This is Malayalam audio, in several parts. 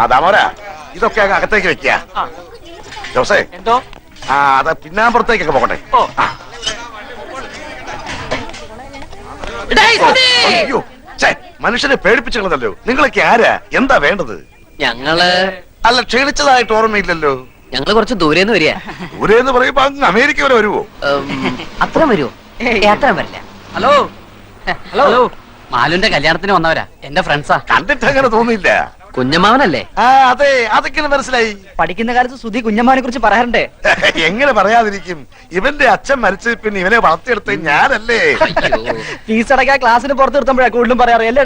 അതാമോരാ ഇതൊക്കെ അങ്ങ് അകത്തേക്ക് വെക്കുക. ജോസേ എന്തോ അത് പിന്നാമ്പുറത്തേക്കൊക്കെ പോകട്ടെ. അയ്യോ മനുഷ്യനെ പേടിപ്പിച്ചു കളഞ്ഞല്ലോ. നിങ്ങളൊക്കെ ആരാ? എന്താ വേണ്ടത്? ഞങ്ങള് അല്ല ക്ഷീണിച്ചതായിട്ട് ഓർമ്മയില്ലല്ലോ. ഞങ്ങള് കുറച്ച് ദൂരേന്ന് വരിക. ദൂരെന്ന് പറയുമ്പോ അങ്ങ് അമേരിക്ക വരെ വരുവോ? അത്ര വരുമോ? അത്ര വരില്ല. ഹലോ ഹലോ മാലുന്റെ കല്യാണത്തിന് വന്നവരാ, എന്റെ ഫ്രണ്ട്സാ. കണ്ടിട്ട് അങ്ങനെ തോന്നിയില്ല. കുഞ്ഞമ്മാവനല്ലേ? അതെ, അതൊക്കെ മനസ്സിലായി. പഠിക്കുന്ന കാലത്ത് സുധി കുഞ്ഞമ്മാനെ കുറിച്ച് പറയാറുണ്ട്. എങ്ങനെ പറയാതിരിക്കും? ഇവന്റെ അച്ഛൻ മരിച്ച പിന്നെ ഇവനെ വളർത്തിയെടുത്ത് ഞാനല്ലേ. ഫീസ് അടയ്ക്കാൻ ക്ലാസ്സിന് പുറത്ത് നിർത്തുമ്പോഴാ കൂടുതലും പറയാറില്ലേ?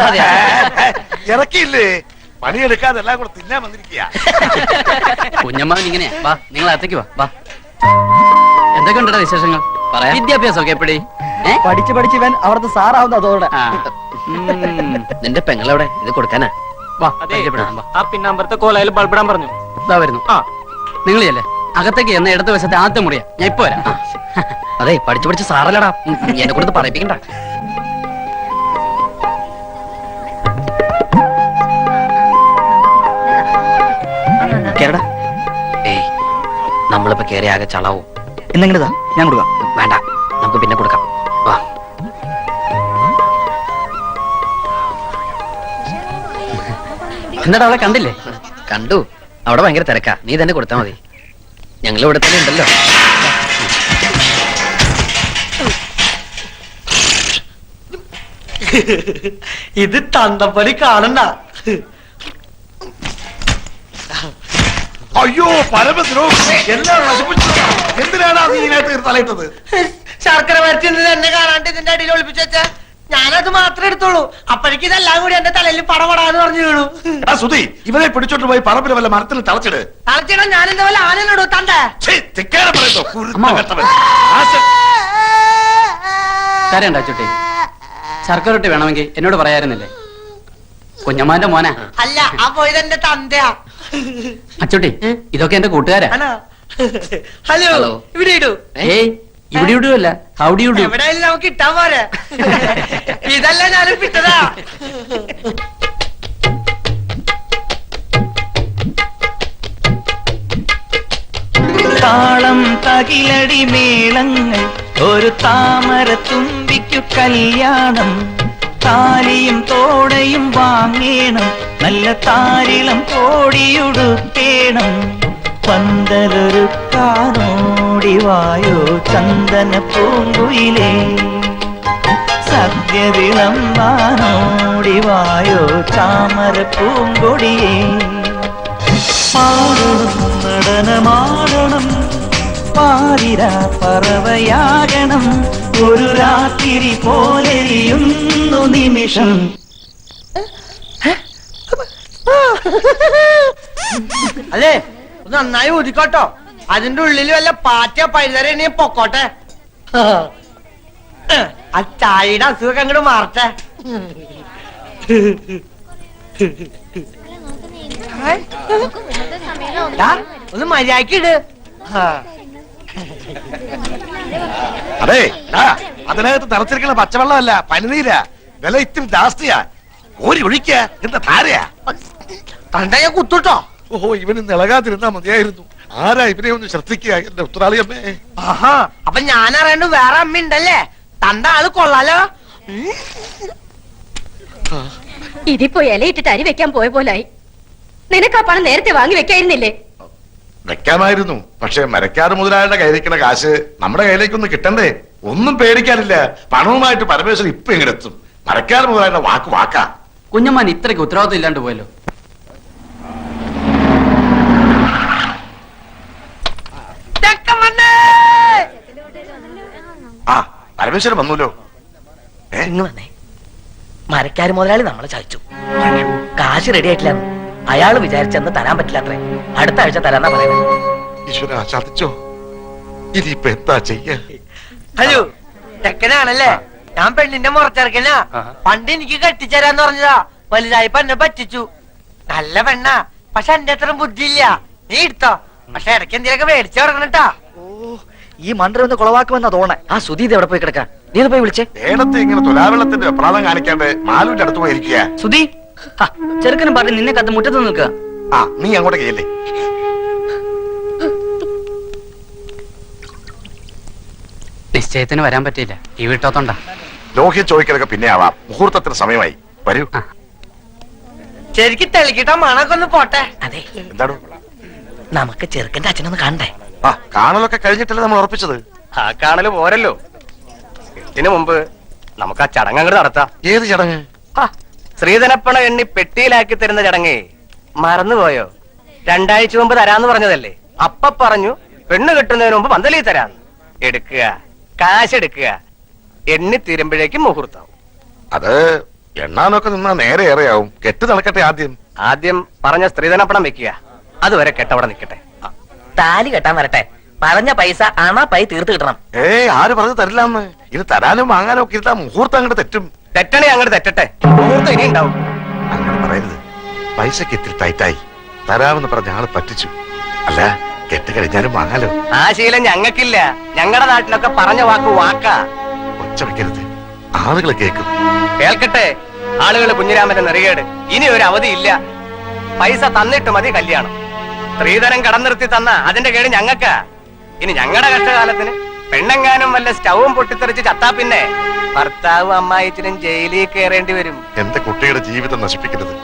ഇറക്കിയില്ലേ? പണിയെടുക്കാതെ എല്ലാം കൂടെ തിന്നാൻ വന്നിരിക്കുക. കുഞ്ഞമ്മാവൻ ഇങ്ങനെയാ. വാ, നിങ്ങൾ അകത്തേക്ക് വാ. എന്തൊക്കെ ഉണ്ടോ വിശേഷങ്ങൾ? വിദ്യാഭ്യാസം ഒക്കെ എപ്പടി? പഠിച്ച് പഠിച്ച് ഇവൻ അവിടുത്തെ സാറാവുന്ന അതോടെ. നിന്റെ പെങ്ങളെവിടെ? ഇത് കൊടുക്കാനാ? ആ പിന്നമ്പറത്തെ കോലയിൽ ബൾബിടാൻ പറഞ്ഞു. ഇതാ വരുന്നു. നിങ്ങളല്ലേ അകത്തേക്ക് എന്ന ഇടത് വശത്തെ ആദ്യം മുറിയാ. ഞാൻ ഇപ്പൊ വരാം. അതെ, പഠിച്ചു പഠിച്ച് സാറല്ലടാ, എന്നെ കൊടുത്ത് പറയിപ്പിക്കണ്ട. കേരടാ. ഏയ്, നമ്മളിപ്പോ കേറി ആകെ ചളാവും. എന്തെങ്കിലും ഞാൻ കൊടുക്കാം. വേണ്ട, നമുക്ക് പിന്നെ കൊടുക്കാം. വാ. എന്താടാ അവളെ കണ്ടില്ലേ? കണ്ടു. അവിടെ ഭയങ്കര തിരക്കാ. നീ തന്നെ കൊടുത്താ മതി. ഞങ്ങൾ ഇവിടെ തന്നെ ഉണ്ടല്ലോ. ഇത് തന്തപ്പടി കാണണ്ട. അയ്യോ പരമദ്രോഹി! എല്ലാം നശിപ്പിച്ചു. എന്തിനാണ് നീ ഇതിനകത്ത് തലയിട്ടത്? ശർക്കര വരച്ചിരുന്നത് എന്നെ കാണാണ്ട് ഇതിന്റെ അടിയിൽ ഒളിപ്പിച്ചു വെച്ച ഞാനത് മാത്രമേ എടുത്തോളൂ. അപ്പോഴേക്കും ഇതെല്ലാം കൂടി എന്റെ തലയിൽ പടപടാന്ന് പറഞ്ഞു വീണു. സുധി, ഇവനെ പിടിച്ചോട്ട് പോയി പറമ്പിൽ വല്ല മരത്തിൽ തളച്ചിട്. തളച്ചിടാൻ ഞാൻ എന്താ പോലെ ആനനോടൂ തണ്ടേ. കാര്യണ്ടാ ചുട്ടി, ശർക്കര റൊട്ടി വേണമെങ്കിൽ എന്നോട് പറയാറുന്നില്ലേ? കുഞ്ഞമ്മാന്റെ മോനാ. അല്ല, ആ പോയത് എന്റെ തന്തയാ. അച്ചുട്ടി, ഇതൊക്കെ എന്റെ കൂട്ടുകാരാ. ഹലോ, ഇവിടെ ഇടൂ. ഏയ്, ഇവിടെ ഇടുവല്ല, ഹൗഡി ഇടൂ. എവിടെയായാലും നമുക്ക് ഇട്ടാൻ പോരെ. ഇതല്ല ഞാനും പിട്ടതാ. താളം തകിലടി മേളങ്ങൾ, ഒരു താമര തുമ്പിക്കു കല്യാണം. താലിയും തോടയും വാങ്ങേണം, നല്ല താരിളം കോടിയുടുക്കേണം. പന്തലൊരുക്കാനോടിവായോ ചന്ദന പൂങ്കുയിലേ, സദ്യ വിളമ്പാനോടിവായോ ചാമര പൂങ്കൊടിയേ. പാടണം നടനമാടണം, പാതിരാ പറവയാകണം, ഒരു രാത്രി പോലെയുന്നു നിമിഷം. അതെ, നന്നായി ഊതിക്കോട്ടോ. അതിന്റെ ഉള്ളിൽ വല്ല പാറ്റ പഴുതരണേ പൊക്കോട്ടെ. ആ ചായയുടെ അസുഖം അങ്ങോട്ട് മാറട്ടെ. ഒന്ന് മര്യാദക്ക് ഇട്. അതെ, അതിനകത്ത് തിളച്ചിരിക്കുന്ന പച്ചവെള്ളമല്ല, പനിനീരാ. വില ഇത്തിരി ജാസ്തിയാ. ഓരി ഒഴിക്ക. എന്താ ധാരയാ? കണ്ട ഞാൻ കുത്തുട്ടോ. ഓഹോ, ഇവന് നിളകാതിരുന്നാ മതിയായിരുന്നു. ആരാ ഇവനെ ഒന്ന് ശ്രദ്ധിക്കുക, എന്റെ ഉത്തരാളി അമ്മേ. ആഹാ, അപ്പൊ ഞാൻ അറിയണ്ട വേറെ അമ്മ ഉണ്ടല്ലേ. തണ്ട ആള് കൊള്ളാലോ. ഇതിപ്പോ ഇലയിട്ടിട്ട് അരി വെക്കാൻ പോയ പോലായി. നിനക്ക് ആ പണം നേരത്തെ വാങ്ങി വെക്കായിരുന്നില്ലേ? വെക്കാമായിരുന്നു, പക്ഷെ മരക്കാറ് മുതലാളിയുടെ കയ്യിലിരിക്കുന്ന കാശ് നമ്മുടെ കയ്യിലേക്കൊന്നും കിട്ടണ്ടേ? ഒന്നും പേടിക്കാനില്ല. പണവുമായിട്ട് പരമേശ്വരൻ ഇപ്പൊ എങ്ങനെത്തും? മരക്കാറ് മുതലാളിയുടെ വാക്ക് വാക്കാ. കുഞ്ഞമ്മാൻ ഇത്രയ്ക്ക് ഉത്തരവാദിത്വം ഇല്ലാണ്ട് പോയല്ലോ. ആ, പരമേശ്വരൻ വന്നല്ലോ. മരക്കാര് മുതലാളി നമ്മളെ ചതിച്ചു. കാശ് റെഡി ആയിട്ടില്ല. അയാള് വിചാരിച്ചെന്ന് തരാൻ പറ്റില്ല അത്രേ. അടുത്ത ആഴ്ച തരാന്നാ പറയുന്നത്. ഈശ്വര, ചതിച്ചോ? ഇനിയിപ്പൊ എന്താ ചെയ്യ? ഹലോ, ചെക്കനാണല്ലേ? ഞാൻ പെണ്ണിന്റെ മുറച്ചെറുക്കനാ. പണ്ട് എനിക്ക് കെട്ടിച്ചേരാന്ന് പറഞ്ഞതാ. വലുതായിപ്പോ എന്നെ പറ്റിച്ചു. നല്ല പെണ്ണാ, പക്ഷെ എന്റെ അത്ര ബുദ്ധിയില്ല. നീ എടുത്തോ, പക്ഷെ ഇടയ്ക്ക് എന്തെങ്കിലുമൊക്കെ മേടിച്ചു തുടങ്ങണട്ടാ. ഓ, ഈ മണ്ടർ ഒന്ന് കുളവാക്കുമെന്നാ തോന്നേ. ആ സുധി എവിടെ പോയി കിടക്കാ? നീ ഒന്ന് പോയി വിളിച്ചേ. വേണത്തെ ഇങ്ങനെ തുലാവെള്ളത്തിന്റെ വെപ്രാളം കാണിക്കാണ്ട് മാലുവിന്റെ അടുത്ത് പോയിരിക്കുക. സുധി, ചെറുക്കനും പറഞ്ഞ് നിന്നെ കത്ത് മുറ്റത്ത് നിൽക്കുക. ആ നീ അങ്ങോട്ട് കയല്ലേ. നിശ്ചയത്തിന് വരാൻ പറ്റിയില്ല, ഈ വീട്ടോത്തോണ്ടാ. ലോഹ്യ ചോദിക്കലൊക്കെ പിന്നെ ആവാം, മുഹൂർത്തത്തിന് സമയമായി. വരൂ. ശരിക്കും തെളിക്കിട്ട മണൊക്കെ ഒന്ന് പോട്ടെ. അതെ, എന്താണ്? നമുക്ക് ചെറുക്കന്റെ അച്ഛനൊന്ന് കാണണ്ടേ? ആ കാണലൊക്കെ കഴിഞ്ഞിട്ടല്ലേ നമ്മൾ ഉറപ്പിച്ചത്. ആ കാണല് പോരല്ലോ, ഇതിനു മുമ്പ് നമുക്ക് ആ ചടങ്ങ് അങ്ങോട്ട് നടത്താം. ഏത് ചടങ്ങ്? ശ്രീധനപ്പണ എണ്ണി പെട്ടിയിലാക്കി തരുന്ന ചടങ്ങേ മറന്നുപോയോ? 2 ആഴ്ച മുമ്പ് തരാന്ന് പറഞ്ഞതല്ലേ. അപ്പ പറഞ്ഞു പെണ്ണ് കിട്ടുന്നതിന് മുമ്പ് പന്തലി തരാന്ന്. എടുക്കുക, കാശ് എടുക്കുക, എണ്ണി തീരുമ്പോഴേക്കും മുഹൂർത്താവും. അത് എണ്ണാനൊക്കെ നിന്നാ നേരെ ഏറെയാവും. കെട്ട് നടക്കട്ടെ ആദ്യം. ആദ്യം പറഞ്ഞ സ്ത്രീധനപ്പണം വെക്കുക, അതുവരെ കെട്ടവിടെ നിൽക്കട്ടെ. താലി കെട്ടാൻ വരട്ടെ, പറഞ്ഞ പൈസ പൈ തീർത്ത് കിട്ടണം. ആര് പറഞ്ഞു തരില്ലാന്ന്? ഇത് തരാനും വാങ്ങാനും ഒക്കെ ഇരുത്താ മുഹൂർത്തം അങ്ങോട്ട് തെറ്റും. തെറ്റണേ അങ്ങോട്ട് തെറ്റട്ടെ, മുഹൂർത്തം ഇനി ഉണ്ടാവും. അങ്ങനെ പറയരുത്. പൈസക്ക് ഇത്തിരി ടൈറ്റായി. തരാമെന്ന് പറഞ്ഞ ആള് പറ്റിച്ചു. അല്ല, കെട്ട് കഴിഞ്ഞാലും വാങ്ങാലോ. ആ ശീലം ഞങ്ങൾക്കില്ല. ഞങ്ങളുടെ നാട്ടിലൊക്കെ പറഞ്ഞ വാക്ക് വാക്കാ. ഒച്ച വെക്കരുത്, ആളുകൾ കേൾക്കും. കേൾക്കട്ടെ ആളുകൾ കുഞ്ഞിരാമന്റെ നെറികേട്. ഇനി ഒരു അവധിയില്ല. പൈസ തന്നിട്ട് മതി കല്യാണം. സ്ത്രീധനം കടം നിർത്തി തന്ന അതിന്റെ കേട് ഞങ്ങൾക്കാ. ഇനി ഞങ്ങളുടെ കഷ്ടകാലത്തിന് പെണ്ണെങ്ങാനും വല്ല സ്റ്റൗവും പൊട്ടിത്തെറിച്ച് ചത്താ പിന്നെ ഭർത്താവും അമ്മായിച്ചിനും ജയിലിൽ കയറേണ്ടി വരും. എന്റെ കുട്ടിയുടെ ജീവിതം നശിപ്പിക്കരുത്.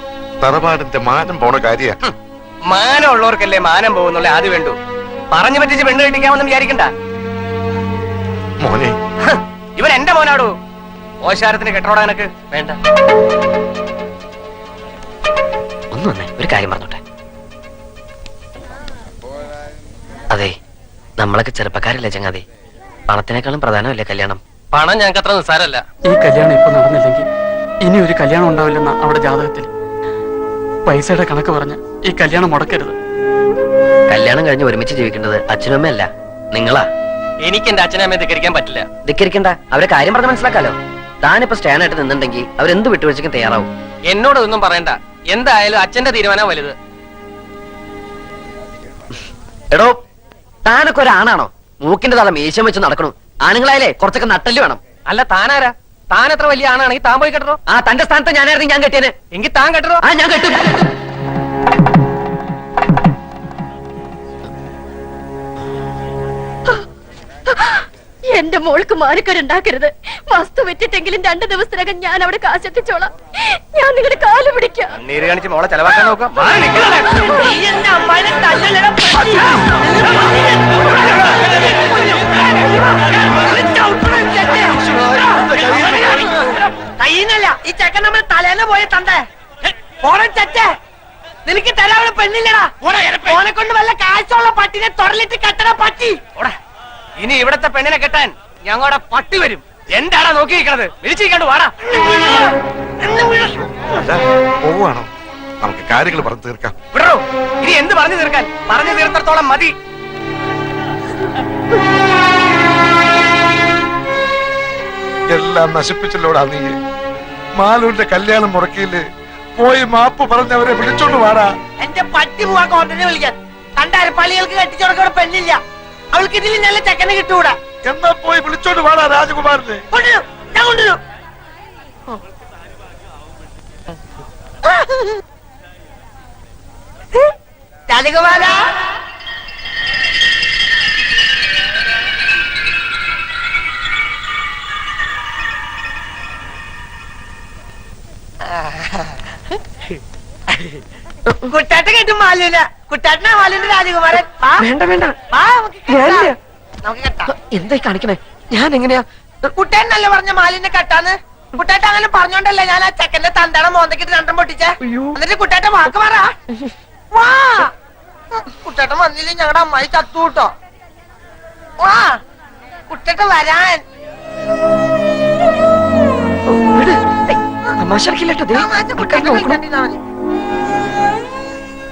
തറവാടിന്റെ മാനം പോണ കാര്യ. മാനം ഉള്ളവർക്കല്ലേ മാനം പോകുന്നുള്ള ആദ്യം വേണ്ടു. പറഞ്ഞു പറ്റിച്ച് പെണ്ണ് കെട്ടിക്കാമെന്ന് വിചാരിക്കണ്ട. മോനെ, ഇവൻ എന്റെ മോനാടോ. ഓശാരത്തിന് കെട്ടോടാ എനക്ക് വേണ്ട. ഒന്നൊന്നേ, ഒരു കാര്യം പറഞ്ഞോട്ടെ. അതെ, നമ്മളൊക്കെ ചെറുപ്പക്കാരല്ലേ ചങ്ങാതി. പണത്തിനേക്കാളും പ്രധാനമല്ലേ കല്യാണം? പണം ഞങ്ങൾക്ക് അത്ര നിസ്സാരല്ല. ഈ കല്യാണം ഇപ്പൊ നടന്നില്ലെങ്കിൽ ഇനി ഒരു കല്യാണം ഉണ്ടാവില്ലെന്ന അവിടെ ജാതകത്തിൽ. പൈസയുടെ കണക്ക് പറഞ്ഞ് ഈ കല്യാണം മുടക്കരുത്. കല്യാണം കഴിഞ്ഞ് ഒരുമിച്ച് ജീവിക്കേണ്ടത് അച്ഛനും അമ്മയല്ല, നിങ്ങളാ. എനിക്ക് എന്റെ അച്ഛനെ അമ്മയെ ധിക്കരിക്കാൻ പറ്റില്ല. ധിക്കരിക്കണ്ട, അവരെ കാര്യം പറഞ്ഞ് മനസ്സിലാക്കാലോ. താനിപ്പോ സ്റ്റാൻഡായിട്ട് നിന്നുണ്ടെങ്കിൽ അവരെന്ത് വിട്ടുവീഴ്ചയ്ക്കും തയ്യാറാവും. എന്നോട് ഒന്നും പറയണ്ട. എന്തായാലും അച്ഛന്റെ തീരുമാനം വലുത്. എടോ, താനൊക്കെ ഒരാണാണോ? മൂക്കിന്റെ തല മീശം വെച്ച് നടക്കണു. ആണുങ്ങളായാലേ കുറച്ചൊക്കെ നട്ടല് വേണം. അല്ല താനാരാ? താൻ എത്ര വലിയ ആണാണെങ്കിൽ താൻ പോയി കെട്ടറോ. ആ തന്റെ സ്ഥാനത്ത് ഞാനായിരുന്നു ഞാൻ കെട്ടിയനെ. എങ്കിൽ താൻ കെട്ടറോ. ആ ഞാൻ കെട്ടും. എന്റെ മോൾക്ക് മാനക്കേടുണ്ടാക്കരുത്. വസ്തു വിറ്റിട്ടെങ്കിലും 2 ദിവസത്തിനകം ഞാൻ അവിടെ കാശെത്തിച്ചോളാം. ഞാൻ നിങ്ങളുടെ കാല് പിടിക്കാം. നീര് കാണിച്ച് മോളെ ചെലവാക്കാൻ നോക്കാം. നീ എന്റെ അമ്മായിനെ തല്ലല്ലടാ പട്ടി. കയ്യിന്നല്ല, ഈ ചെക്കൻ നമ്മൾ തലേന്ന് പോയി തണ്ടേ. ഓണം ചെറ്റേ, നിനക്ക് തരാവുന്ന പെണ്ണില്ലടാ. ഓനെ കൊണ്ട് വല്ല കാശുള്ള പട്ടിനെ തൊടലിട്ട് കെട്ടണ പട്ടി. ഇനി ഇവിടത്തെ പെണ്ണിനെ കെട്ടാൻ ഞങ്ങളുടെ പട്ടി വരും. എന്താടാ നോക്കിയിരിക്കണത്? വിളിച്ചിരിക്കാണ്ട് വാടാ. അല്ല, പോവാണോ? നമുക്ക് കാര്യങ്ങൾ പറഞ്ഞു തീർക്കാം. വിടറോ, ഇനി എന്ത് പറഞ്ഞു തീർക്കാൻ? പറഞ്ഞു തീർത്തത്തോളം മതി. എല്ലാം നശിപ്പിച്ചല്ലോടാ നീ. മാലൂരിന്റെ കല്യാണം മുടക്കിയില്ലേ? പോയി മാപ്പ് പറഞ്ഞവരെ വിളിച്ചോണ്ട് വാടാ. എന്റെ പട്ടി പോവാ കോട്ടനെ വിളിക്കാൻ. കണ്ടാര പള്ളികൾക്ക് കെട്ടിച്ചോടക്കവിടെ പെണ്ണില്ല. അവൾക്ക് ഇതിൽ നല്ല ചെക്കനെ കിട്ടൂടാ. എന്നാ പോയി വിളിച്ചോണ്ട് വാടാ രാജകുമാരനെ. കൊണ്ടുവരും, ഞാൻ കൊണ്ടുവരും. രാജകുമാര, കുട്ടാട്ട കേട്ടും മാലൂല. കുട്ടാട്ടനാ മാലൂന്റെ രാജകുമാരൻ. വേണ്ട വേണ്ട, നമുക്ക് കെട്ടാം. എന്തായി കാണിക്കണേ? ഞാൻ എങ്ങനെയാ? കുട്ടേനല്ലേ പറഞ്ഞ മാലിന്യ കെട്ടാന്ന്? കുട്ടേട്ട അങ്ങനെ പറഞ്ഞോണ്ടല്ലേ ഞാൻ ആ ചെക്കന്റെ തന്തട മോന്തക്കിട്ട് 2 പൊട്ടിച്ചേ. എന്നിട്ട് കുട്ടേട്ട വാക്ക് പറ. വാ, കുട്ടേട്ടൻ വന്നില്ലേ ഞങ്ങളുടെ അമ്മായി ചത്തു കൂട്ടോ. വാ, കുട്ടേട്ട വരാൻ.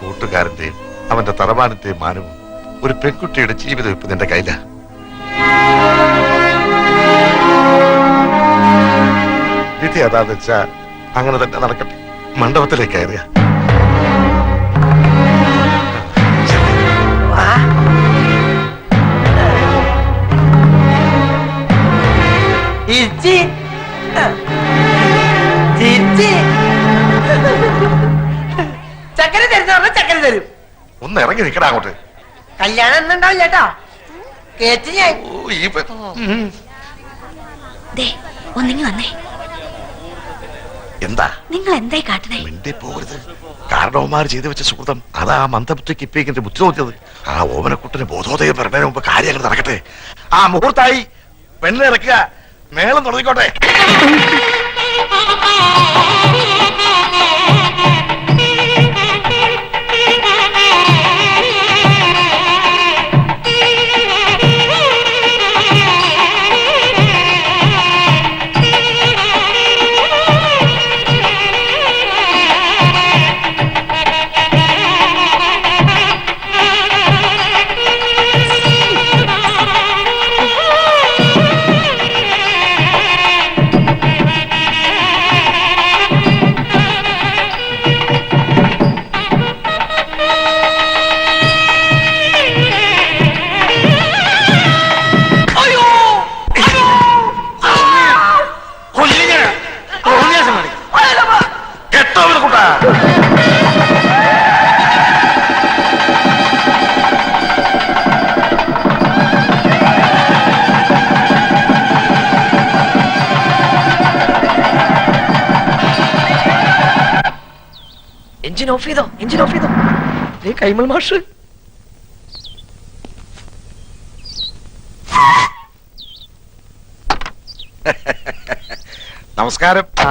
കൂട്ടുകാരന്റെയും അവന്റെ തറവാടിന്റെയും മാനവും ഒരു പെൺകുട്ടിയുടെ ജീവിതം ഇപ്പൊ നിന്റെ കയ്യില. വിധി അതാന്ന് വെച്ചാ അങ്ങനെ തന്നെ നടക്കട്ടെ. മണ്ഡപത്തിലേക്ക് കയറുക. ചിരിച്ചി ചിരിച്ചി ചക്കര തരുന്ന ചക്കര ചെയ്തു തരും. ഒന്ന് ഇറങ്ങി നിൽക്കടാ അങ്ങോട്ട്. കല്യാണം എന്നുണ്ടാവില്ല ചേട്ടാ, കേറ്റ് ഞാൻ. ഓ, ഈ പെ- ഉം. ദേ ഒന്നിങ്ങി വന്നേ. എന്താ നിങ്ങൾ എന്തായി കാട്ടണേ? മിണ്ടി പോകരുത്. കാരണവന്മാർ ചെയ്തു വെച്ച സുഹൃതം അതാ മന്ദബുദ്ധിക്ക് ഇപ്പിക്കിന്റെ ബുദ്ധി തോന്നിയത്. ആ ഓമനക്കുട്ടന് ബോധോദയം പറഞ്ഞതിന് മുമ്പ് കാര്യങ്ങൾ നടക്കട്ടെ. ആ മുഹൂർത്തായി, പെണ്ണിനെ ഇറക്കുക, മേളം തുടങ്ങിക്കോട്ടെ. എഞ്ചിൻ ഓഫ് ചെയ്തോ, എഞ്ചിൻ ഓഫ് ചെയ്തോ. കൈമൾ മാഷ് നമസ്കാരം. ആ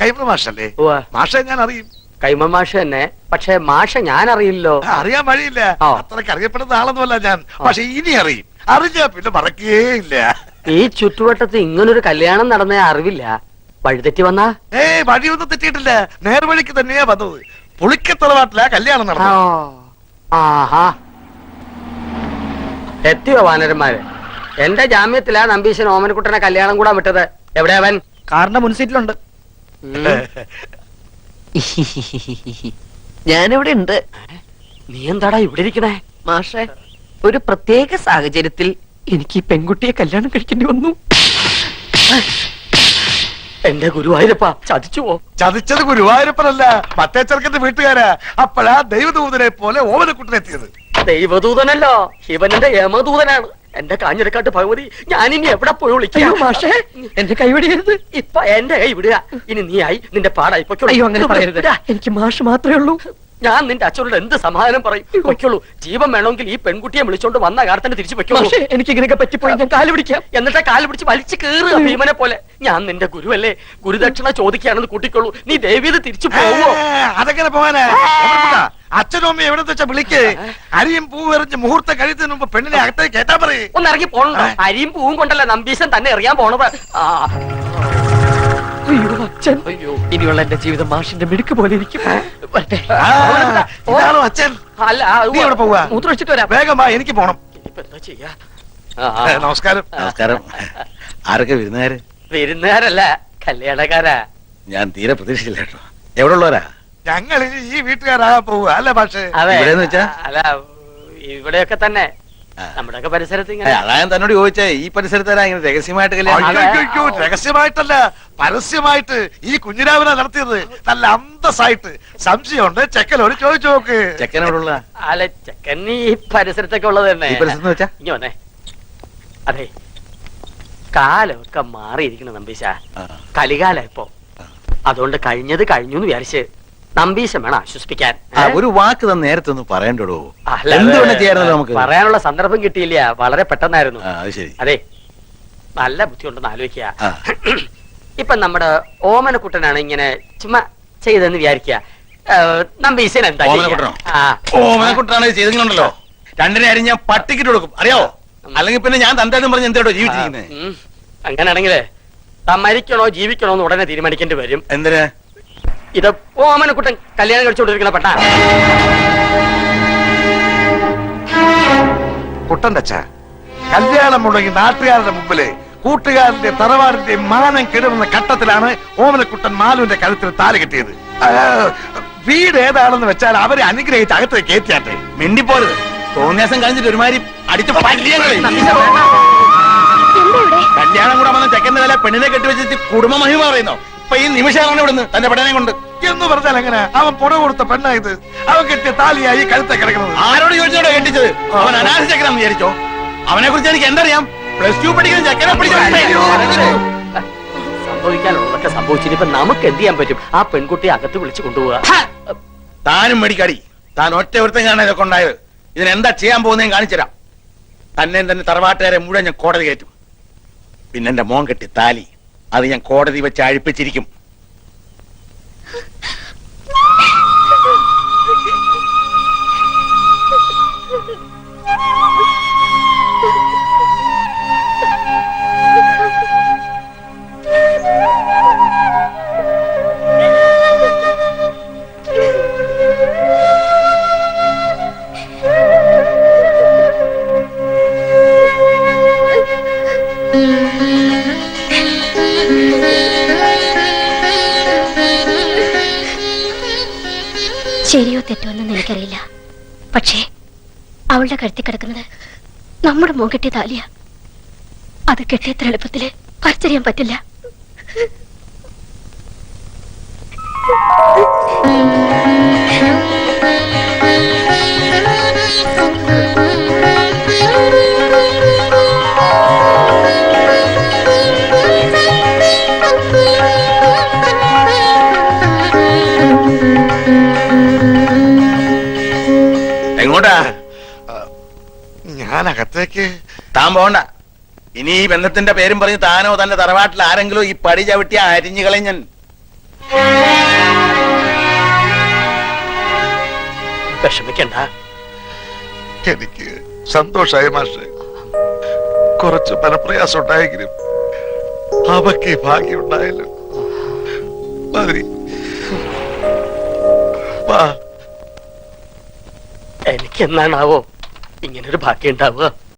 കൈമ മാഷല്ലേ? ഉവ്വ. മാഷെ ഞാൻ അറിയും. കൈമൾ മാഷ് തന്നെ, പക്ഷെ മാഷ ഞാൻ അറിയില്ലോ. അറിയാൻ വഴിയില്ല. ആ. അത്രക്ക് അറിയപ്പെടുന്ന ആളൊന്നുമല്ല ഞാൻ. പക്ഷെ ഇനി അറിയും. അറിഞ്ഞാ പിന്നെ മറക്കേയില്ല. ഈ ചുറ്റുവട്ടത്ത് ഇങ്ങനൊരു കല്യാണം നടന്ന അറിവില്ല. വഴിതെറ്റി വന്നാ വഴിയൊന്നും തെറ്റിയിട്ടില്ല. നേർവഴിക്ക് തന്നെയാ വന്നത്. പുളിക്കത്തറവാട്ടിലാ കല്യാണം നടന്നത്. ആഹാ എത്തിയോ വാനരന്മാര്? എന്റെ ജാമ്യത്തിലാ നമ്പീശൻ ഓമനക്കുട്ടനെ കല്യാണം കൂടാൻ വിട്ടത്. എവിടെ അവൻ? കാറിന്റെ മുൻസീറ്റിലുണ്ട്. ഞാനിവിടെ ഉണ്ട്. നീ എന്താടാ ഇവിടെ ഇരിക്കണേ? മാഷെ, ഒരു പ്രത്യേക സാഹചര്യത്തിൽ എനിക്ക് ഈ പെൺകുട്ടിയെ കല്യാണം കഴിക്കേണ്ടി വന്നു. എന്റെ ഗുരുവായൂരപ്പ ചതിച്ചുവോ? ചതിച്ചത് ഗുരുവായൂരപ്പനല്ല, മറ്റേ ചെറുക്കന്റെ വീട്ടുകാരാ. അപ്പോഴാ ദൈവദൂതനെ പോലെ ഓമനക്കുട്ടനെത്തിയത്. ദൈവദൂതനല്ലോ, ഇവനെന്റെ യമദൂതനാണ്. എന്റെ കാഞ്ഞിരക്കാട്ട് ഭഗവതി, ഞാനിനി എവിടെ പോയി വിളിക്കാം? മാഷേ, എന്റെ കൈ വിടരുത്. ഇപ്പൊ എന്റെ കൈ വിടുക. ഇനി നീ ആയി നിന്റെ പാടായി പൊയ്ക്കോളൂ. അയ്യോ, അങ്ങനെ പറയരുത്. എനിക്ക് മാഷ് മാത്രമേ ഉള്ളൂ. ഞാൻ നിന്റെ അച്ഛനോട് എന്ത് സമാധാനം പറയും? പൊയ്ക്കോളൂ. ജീവൻ വേണമെങ്കിൽ ഈ പെൺകുട്ടിയെ വിളിച്ചോണ്ട് വന്ന കാലത്തന്നെ തിരിച്ചു പൊയ്ക്കോളൂ. എനിക്ക് ഇങ്ങനെയൊക്കെ പറ്റിപ്പോയി ഞാൻ കാല് പിടിക്കാം. എന്നിട്ട് കാല് പിടിച്ച് വലിച്ചു കയറുക ഭീമനെ പോലെ. ഞാൻ നിന്റെ ഗുരുവല്ലേ, ഗുരുദക്ഷിണ ചോദിക്കുകയാണെന്ന് കൂട്ടിക്കോളൂ. നീ ദേവീത് തിരിച്ചു പോവോ? അതെങ്ങനെ പോവാനാ? അച്ഛനും അമ്മയും എവിടെ വെച്ചാ വിളിക്ക്. അരിയും പൂവും എറിഞ്ഞ് മുഹൂർത്തം കഴിയുന്നതിന് മുമ്പ് പെണ്ണിനെ അകത്തേക്ക് കേട്ടാ പറയേ. ഒന്ന് ഇറങ്ങി പോണോ? അരിയും പൂവും കൊണ്ടല്ല നമ്പീശൻ തന്നെ എറിയാൻ പോണത്. അയ്യോ അച്ഛൻ, അയ്യോ ഇനിയുള്ള എന്റെ ജീവിതം മാഷിന്റെ മിടുക്ക് പോലെ ഇരിക്കും. ഇതാണോ അച്ഛൻ? അല്ല, നീ എവിടെ പോവാ? മൂത്രം ഒഴിച്ചിട്ട് വരാം. വേഗം വാ, എനിക്ക് പോണം. ഇനിയിപ്പോ എന്താ ചെയ്യാ? നമസ്കാരം. നമസ്കാരം. ആരൊക്കെ വിരുന്നുകാര്? വിരുന്നുകാരല്ല, കല്യാണക്കാരാ. ഞാൻ തീരെ പ്രതീക്ഷിച്ചില്ല കേട്ടോ. എവിടെ ഉള്ളവരാ? ഞങ്ങൾ ഈ വീട്ടുകാരാകാൻ പോവുക അല്ലേ പക്ഷേ? അതെ. ഇവിടെന്ന് വെച്ചാ? അല്ല, ഇവിടെയൊക്കെ തന്നെ നമ്മുടെയൊക്കെ പരിസരത്ത് ഇങ്ങനെ. അതാ ഞാൻ തന്നോട് ചോദിച്ചേ, ഈ പരിസരത്താരാ ഇങ്ങനെ രഹസ്യമായിട്ട് കല്യാണം? അയ്യോ, രഹസ്യമായിട്ടല്ല, പരസ്യമായിട്ട് ഈ കുഞ്ഞിരാവിനെ നടത്തിയത്. നല്ല അന്തസ്സായിട്ട്. സംശയമുണ്ട്, ചെക്കനോട് ചോദിച്ചു നോക്ക്. ചെക്കൻ എവിടെ ഉള്ള? അല്ല, ചെക്കൻ ഈ പരിസരത്തൊക്കെ ഉള്ളത് തന്നെ. ഈ പരിസരത്ത് വെച്ചാ? ഇനി വന്നേ. അതെ, കാലമൊക്കെ മാറിയിരിക്കണം നമ്പീശ. കലികാല ഇപ്പൊ. അതുകൊണ്ട് കഴിഞ്ഞത് കഴിഞ്ഞു എന്ന് വിചാരിച്ച് നമ്പീശം വേണം ആശ്വസിപ്പിക്കാൻ. ഒരു വാക്ക് തന്നെ നേരത്തെ ഒന്ന് പറയണ്ടോ? അല്ല, എന്തുകൊണ്ട് ചെയ്യാറുണ്ട് നമുക്ക്? പറയാനുള്ള സന്ദർഭം കിട്ടിയില്ല, വളരെ പെട്ടെന്നായിരുന്നു. അത് ശരി. അതെ, നല്ല ബുദ്ധി ഉണ്ടെന്ന് ആലോചിക്കുക. ആ. ഇപ്പൊ നമ്മുടെ ഓമനക്കുട്ടനാണ് ഇങ്ങനെ ചുമ്മാ ചെയ്തെന്ന് വിചാരിക്കുക. നമ്പീശൻ എന്താ ഓമനക്കുട്ടനോ? ഓമനക്കുട്ടനാണ് ചെയ്തെങ്കിലുണ്ടല്ലോ, രണ്ടിനെ അരി ഞാൻ പട്ടിക്കിട്ട് കൊടുക്കും, അറിയാവോ? അല്ലെങ്കിൽ പിന്നെ ഞാൻ തന്തേന്നും പറഞ്ഞ് എന്തോ ജീവിച്ചിരിക്കുന്നത്. അങ്ങനെയാണെങ്കില് മരിക്കണോ ജീവിക്കണോ എന്ന് ഉടനെ തീരുമാനിക്കേണ്ടി വരും. എന്തിനാ? ഇത് ഓമനക്കുട്ടൻ കല്യാണം കഴിച്ചുകൊണ്ടിരിക്കണ പെട്ട കുട്ടന്റെ അച്ഛ, കല്യാണം മുടങ്ങി നാട്ടുകാരുടെ മുമ്പില് കൂട്ടുകാരന്റെ തറവാടിന്റെ മാനം കെടുന്ന ഘട്ടത്തിലാണ് ഓമനക്കുട്ടൻ മാലുവിന്റെ കഴുത്തിൽ താലി കെട്ടിയത്. വീട് ഏതാണെന്ന് വെച്ചാൽ അവരെ അനുഗ്രഹിച്ച് അകത്ത് കയറ്റിയാട്ടെ. മിണ്ടിപ്പോരുത്. തോന്നിയാസം കഴിഞ്ഞിട്ട് ഒരുമാതിരി അടിച്ചു കല്യാണം കൂടെ വന്ന ചെക്കന്റെ വില പെണ്ണിനെ കെട്ടിവെച്ചിട്ട് കുടുംബ മഹിമ പറയുന്നോ? ഇപ്പൊ ഈ നിമിഷമാണ് ഇവിടുന്ന് തന്റെ പെടനെ കൊണ്ട് എന്ന് പറഞ്ഞാൽ എങ്ങനെ? അവൻ പുറ കൊടുത്ത പെണ്ണായത്. അവൻ കെട്ടിയ താലിയായി കഴുത്തെ കിടക്കുന്നത്. ആരോട് ചോദിച്ചോടോ കെട്ടിച്ചത്? അവൻ അനാഥ ചെക്കനാന്ന് വിചാരിച്ചോ? അവനെ കുറിച്ച് എനിക്ക് എന്തറിയാം? +2 പഠിക്കുന്ന ചെക്കനെ സംഭവിക്കാനുള്ളതൊക്കെ സംഭവിച്ചിട്ട് നമുക്ക് എന്ത് ചെയ്യാൻ പറ്റും? ആ പെൺകുട്ടിയെ അകത്ത് വിളിച്ചു കൊണ്ടുപോവാ. താനും മേടിക്കാടി. താൻ ഒറ്റ ഒരുത്തം കാണാൻ ഇതൊക്കെ ഉണ്ടായത്. ഇതിനെന്താ ചെയ്യാൻ പോകുന്നതെന്ന് കാണിച്ചുതരാം. തന്നെ തന്നെ തറവാട്ടുകാരെ മുഴുവൻ ഞാൻ കോടതി കയറ്റും. പിന്നെ എന്റെ മോൻ കെട്ടി താലി അത് ഞാൻ കോടതി വെച്ച് അഴിപ്പിച്ചിരിക്കും. ശരിയോ തെറ്റോ എന്ന് എനിക്കറിയില്ല. പക്ഷേ അവളുടെ കഴുത്തി കിടക്കുന്നത് നമ്മുടെ മോൻ കെട്ടിയ താലിയ. അത് കെട്ടിയത്ര എളുപ്പത്തില് പറിച്ചറിയാൻ പറ്റില്ല. എങ്ങോട്ടാ? ഞാൻ അകത്തേക്ക്. താൻ പോണ്ട. ഇനി ഈ ബന്ധത്തിന്റെ പേരും പറഞ്ഞ് താനോ തന്റെ തറവാട്ടിൽ ആരെങ്കിലും ഈ പടി ചവിട്ടി അരിഞ്ഞു കളഞ്ഞൻ. വിഷമിക്കണ്ട. എനിക്ക് സന്തോഷായി മാഷെ. കുറച്ച് മനപ്രയാസം ഉണ്ടായെങ്കിലും അവക്ക് ഭാഗ്യം ഉണ്ടായല്ലോ. മതി. വാ. എനിക്ക് എന്നാണാവോ ഇങ്ങനൊരു ഭാഗ്യം ഉണ്ടാവുക?